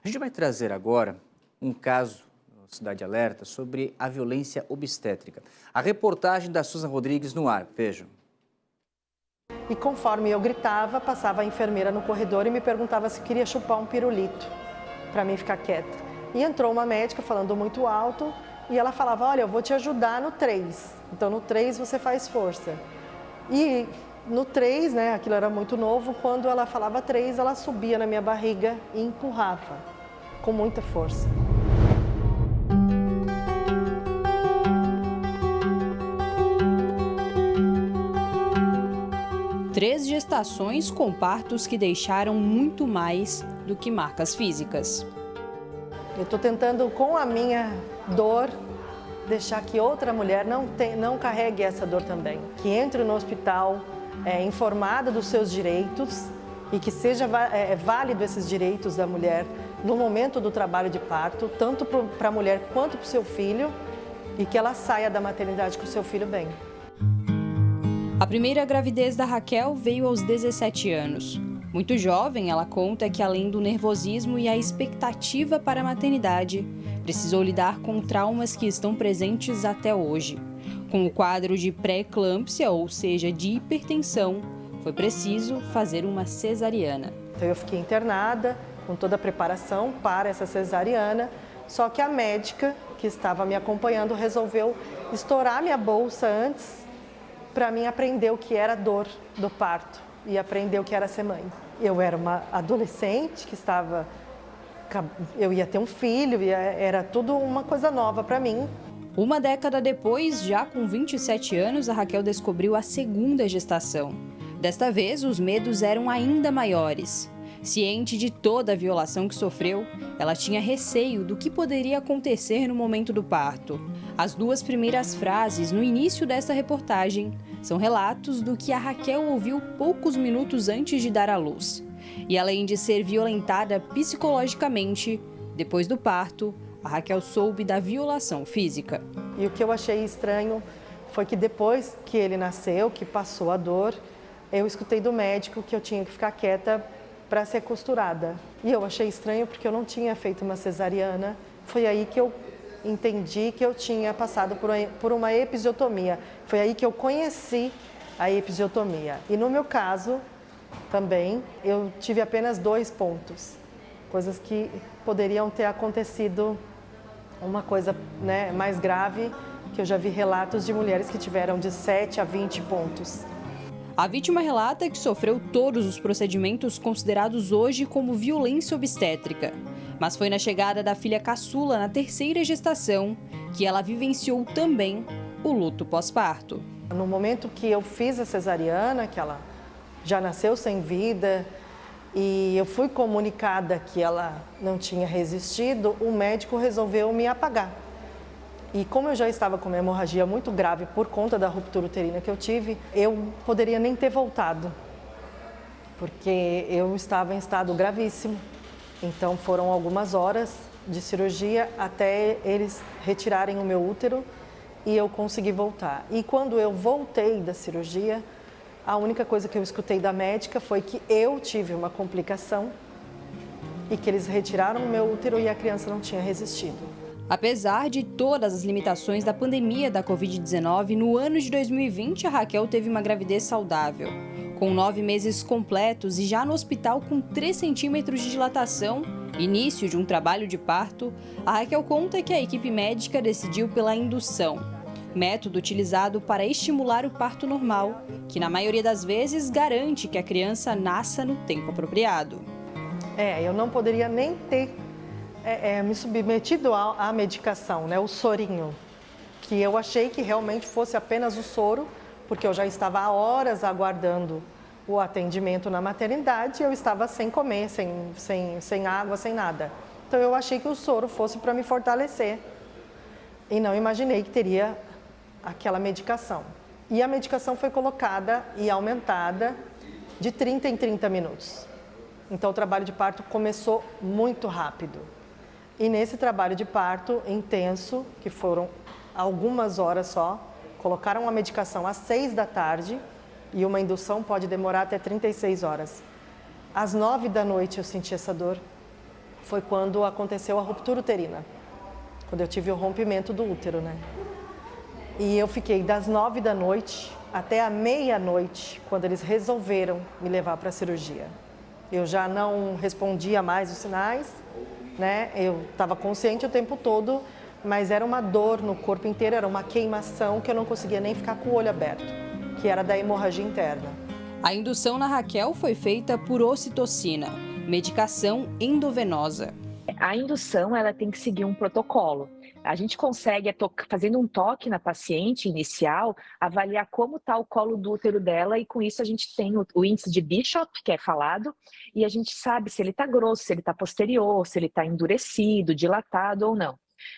A gente vai trazer agora um caso no Cidade Alerta sobre a violência obstétrica. A reportagem da Susan Rodrigues no ar, vejam. E conforme eu gritava, passava a enfermeira no corredor e me perguntava se queria chupar um pirulito para mim ficar quieta. E entrou uma médica falando muito alto e ela falava, olha, eu vou te ajudar no 3. Então no 3 você faz força. E no 3, né, aquilo era muito novo, quando ela falava 3, ela subia na minha barriga e empurrava com muita força. Três gestações com partos que deixaram muito mais do que marcas físicas. Eu estou tentando, com a minha dor, deixar que outra mulher não carregue essa dor também. Que entre no hospital informada dos seus direitos e que seja válido esses direitos da mulher no momento do trabalho de parto, tanto para a mulher quanto para o seu filho, e que ela saia da maternidade com o seu filho bem. A primeira gravidez da Raquel veio aos 17 anos. Muito jovem, ela conta que além do nervosismo e a expectativa para a maternidade, precisou lidar com traumas que estão presentes até hoje. Com o quadro de pré-eclâmpsia, ou seja, de hipertensão, foi preciso fazer uma cesariana. Então eu fiquei internada com toda a preparação para essa cesariana, só que a médica que estava me acompanhando resolveu estourar minha bolsa antes para mim aprender o que era dor do parto e aprender o que era ser mãe. Eu era uma adolescente eu ia ter um filho, era tudo uma coisa nova para mim. Uma década depois, já com 27 anos, a Raquel descobriu a segunda gestação. Desta vez, os medos eram ainda maiores. Ciente de toda a violação que sofreu, ela tinha receio do que poderia acontecer no momento do parto. As duas primeiras frases no início desta reportagem são relatos do que a Raquel ouviu poucos minutos antes de dar à luz. E além de ser violentada psicologicamente, depois do parto, a Raquel soube da violação física. E o que eu achei estranho foi que depois que ele nasceu, que passou a dor, eu escutei do médico que eu tinha que ficar quieta para ser costurada. E eu achei estranho porque eu não tinha feito uma cesariana. Foi aí que eu entendi que eu tinha passado por uma episiotomia. Foi aí que eu conheci a episiotomia. E no meu caso, também, eu tive apenas 2 pontos. Coisas que poderiam ter acontecido uma coisa, né, mais grave, que eu já vi relatos de mulheres que tiveram de 7 a 20 pontos. A vítima relata que sofreu todos os procedimentos considerados hoje como violência obstétrica. Mas foi na chegada da filha caçula na 3ª gestação que ela vivenciou também o luto pós-parto. No momento que eu fiz a cesariana, que ela já nasceu sem vida, e eu fui comunicada que ela não tinha resistido, o médico resolveu me apagar. E como eu já estava com uma hemorragia muito grave por conta da ruptura uterina que eu tive, eu poderia nem ter voltado, porque eu estava em estado gravíssimo. Então foram algumas horas de cirurgia até eles retirarem o meu útero e eu consegui voltar. E quando eu voltei da cirurgia, a única coisa que eu escutei da médica foi que eu tive uma complicação e que eles retiraram o meu útero e a criança não tinha resistido. Apesar de todas as limitações da pandemia da Covid-19, no ano de 2020 a Raquel teve uma gravidez saudável. Com 9 meses completos e já no hospital com 3 centímetros de dilatação, início de um trabalho de parto, a Raquel conta que a equipe médica decidiu pela indução, método utilizado para estimular o parto normal, que na maioria das vezes garante que a criança nasça no tempo apropriado. Eu não poderia nem ter me submetido à medicação, né, o sorinho, que eu achei que realmente fosse apenas o soro, porque eu já estava há horas aguardando o atendimento na maternidade e eu estava sem comer, sem água, sem nada. Então eu achei que o soro fosse para me fortalecer e não imaginei que teria aquela medicação. E a medicação foi colocada e aumentada de 30 em 30 minutos. Então o trabalho de parto começou muito rápido. E nesse trabalho de parto intenso, que foram algumas horas só, colocaram a medicação às 6 da tarde e uma indução pode demorar até 36 horas. Às 9 da noite eu senti essa dor foi quando aconteceu a ruptura uterina, quando eu tive o rompimento do útero, né? E eu fiquei das 9 da noite até a meia-noite, quando eles resolveram me levar para a cirurgia. Eu já não respondia mais os sinais, né? Eu estava consciente o tempo todo, mas era uma dor no corpo inteiro, era uma queimação que eu não conseguia nem ficar com o olho aberto, que era da hemorragia interna. A indução na Raquel foi feita por ocitocina, medicação endovenosa. A indução ela tem que seguir um protocolo. A gente consegue, fazendo um toque na paciente inicial, avaliar como está o colo do útero dela, e com isso a gente tem o índice de Bishop, que é falado, e a gente sabe se ele está grosso, se ele está posterior, se ele está endurecido, dilatado ou não.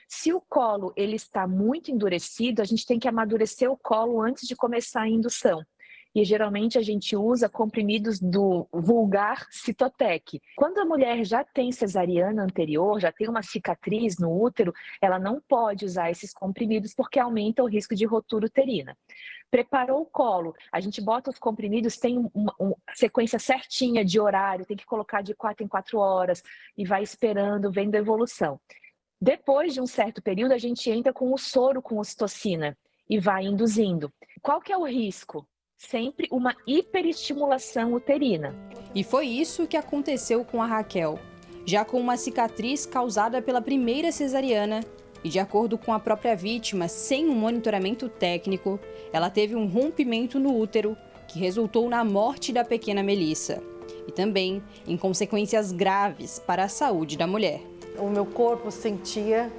Se o colo ele está muito endurecido, a gente tem que amadurecer o colo antes de começar a indução. E geralmente a gente usa comprimidos do vulgar Cytotec. Quando a mulher já tem cesariana anterior, já tem uma cicatriz no útero, ela não pode usar esses comprimidos porque aumenta o risco de rotura uterina. Preparou o colo, a gente bota os comprimidos, tem uma sequência certinha de horário, tem que colocar de 4 em 4 horas e vai esperando, vendo a evolução. Depois de um certo período, a gente entra com o soro com ocitocina e vai induzindo. Qual que é o risco? Sempre uma hiperestimulação uterina. E foi isso que aconteceu com a Raquel. Já com uma cicatriz causada pela primeira cesariana e, de acordo com a própria vítima, sem um monitoramento técnico, ela teve um rompimento no útero que resultou na morte da pequena Melissa e também em consequências graves para a saúde da mulher. O meu corpo sentia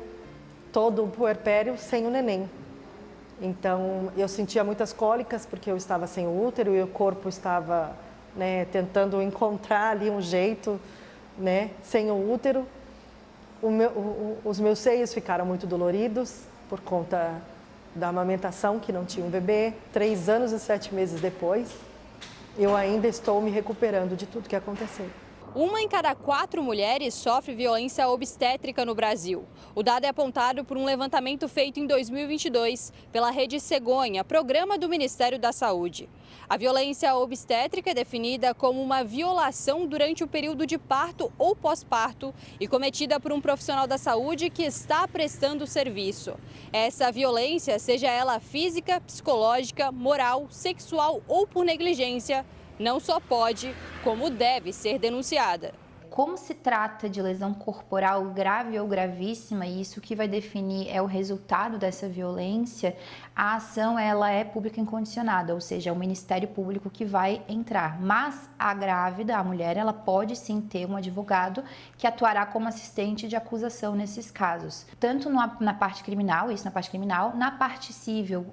todo o puerpério sem o neném. Então, eu sentia muitas cólicas porque eu estava sem o útero e o corpo estava, né, tentando encontrar ali um jeito, né, sem o útero. Os meus seios ficaram muito doloridos por conta da amamentação, que não tinha um bebê. 3 anos e 7 meses depois, eu ainda estou me recuperando de tudo que aconteceu. 1 em cada 4 mulheres sofre violência obstétrica no Brasil. O dado é apontado por um levantamento feito em 2022 pela Rede Cegonha, programa do Ministério da Saúde. A violência obstétrica é definida como uma violação durante o período de parto ou pós-parto e cometida por um profissional da saúde que está prestando serviço. Essa violência, seja ela física, psicológica, moral, sexual ou por negligência, não só pode, como deve ser denunciada. Como se trata de lesão corporal grave ou gravíssima, e isso que vai definir é o resultado dessa violência, a ação ela é pública incondicionada, ou seja, é o Ministério Público que vai entrar. Mas a grávida, a mulher, ela pode sim ter um advogado que atuará como assistente de acusação nesses casos. Tanto na parte criminal, na parte civil,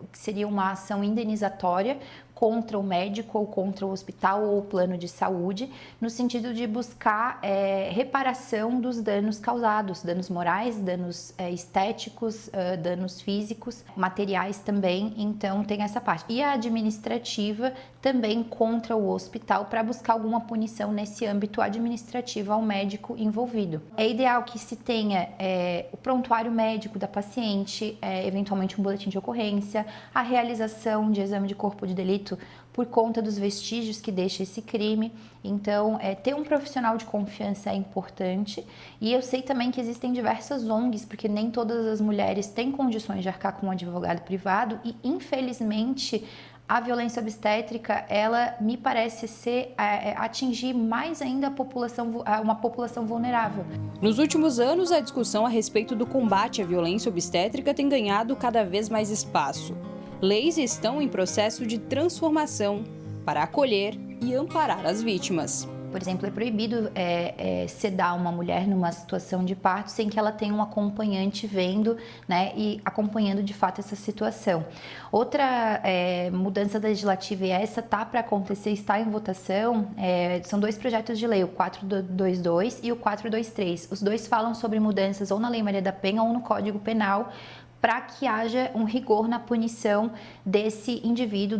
que seria uma ação indenizatória contra o médico ou contra o hospital ou o plano de saúde, no sentido de buscar reparação dos danos causados, danos morais, danos estéticos, danos físicos, materiais também, então tem essa parte. E a administrativa também contra o hospital para buscar alguma punição nesse âmbito administrativo ao médico envolvido. É ideal que se tenha o prontuário médico da paciente, eventualmente um boletim de ocorrência, a realização de exame de corpo de delito por conta dos vestígios que deixa esse crime. Então, ter um profissional de confiança é importante. E eu sei também que existem diversas ONGs, porque nem todas as mulheres têm condições de arcar com um advogado privado e, infelizmente, a violência obstétrica, ela me parece ser atingir mais ainda uma população vulnerável. Nos últimos anos, a discussão a respeito do combate à violência obstétrica tem ganhado cada vez mais espaço. Leis estão em processo de transformação para acolher e amparar as vítimas. Por exemplo, é proibido sedar uma mulher numa situação de parto sem que ela tenha um acompanhante vendo, né, e acompanhando de fato essa situação. Outra mudança legislativa, e essa está para acontecer, está em votação, são 2 projetos de lei, o 422 e o 423. Os 2 falam sobre mudanças ou na Lei Maria da Penha ou no Código Penal, para que haja um rigor na punição desse indivíduo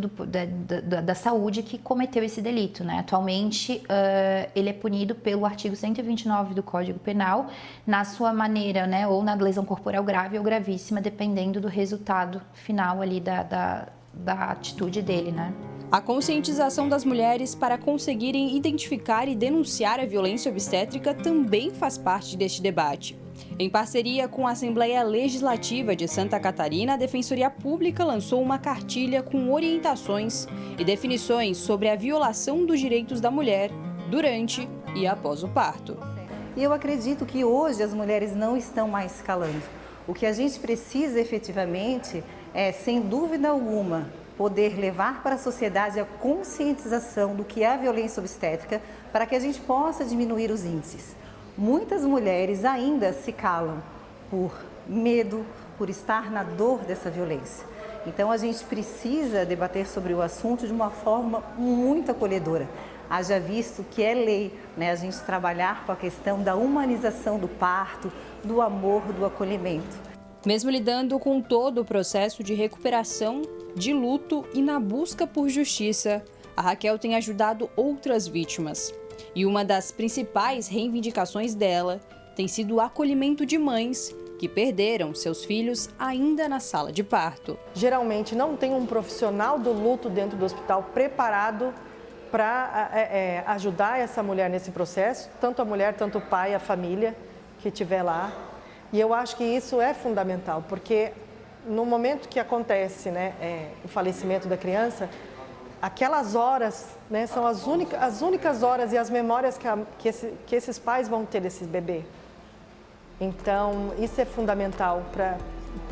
da saúde que cometeu esse delito, né? Atualmente, ele é punido pelo artigo 129 do Código Penal, na sua maneira, né, ou na lesão corporal grave ou gravíssima, dependendo do resultado final ali da atitude dele, né? A conscientização das mulheres para conseguirem identificar e denunciar a violência obstétrica também faz parte deste debate. Em parceria com a Assembleia Legislativa de Santa Catarina, a Defensoria Pública lançou uma cartilha com orientações e definições sobre a violação dos direitos da mulher durante e após o parto. E eu acredito que hoje as mulheres não estão mais calando. O que a gente precisa efetivamente é, sem dúvida alguma, poder levar para a sociedade a conscientização do que é a violência obstétrica para que a gente possa diminuir os índices. Muitas mulheres ainda se calam por medo, por estar na dor dessa violência. Então a gente precisa debater sobre o assunto de uma forma muito acolhedora. Haja visto que é lei, né, a gente trabalhar com a questão da humanização do parto, do amor, do acolhimento. Mesmo lidando com todo o processo de recuperação, de luto e na busca por justiça, a Raquel tem ajudado outras vítimas. E uma das principais reivindicações dela tem sido o acolhimento de mães que perderam seus filhos ainda na sala de parto. Geralmente não tem um profissional do luto dentro do hospital preparado para ajudar essa mulher nesse processo, tanto a mulher, tanto o pai, a família que estiver lá. E eu acho que isso é fundamental, porque no momento que acontece, né, o falecimento da criança, aquelas horas, né, são as únicas horas e as memórias que esses pais vão ter desse bebê. Então, isso é fundamental para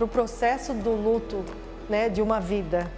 o processo do luto, né, de uma vida.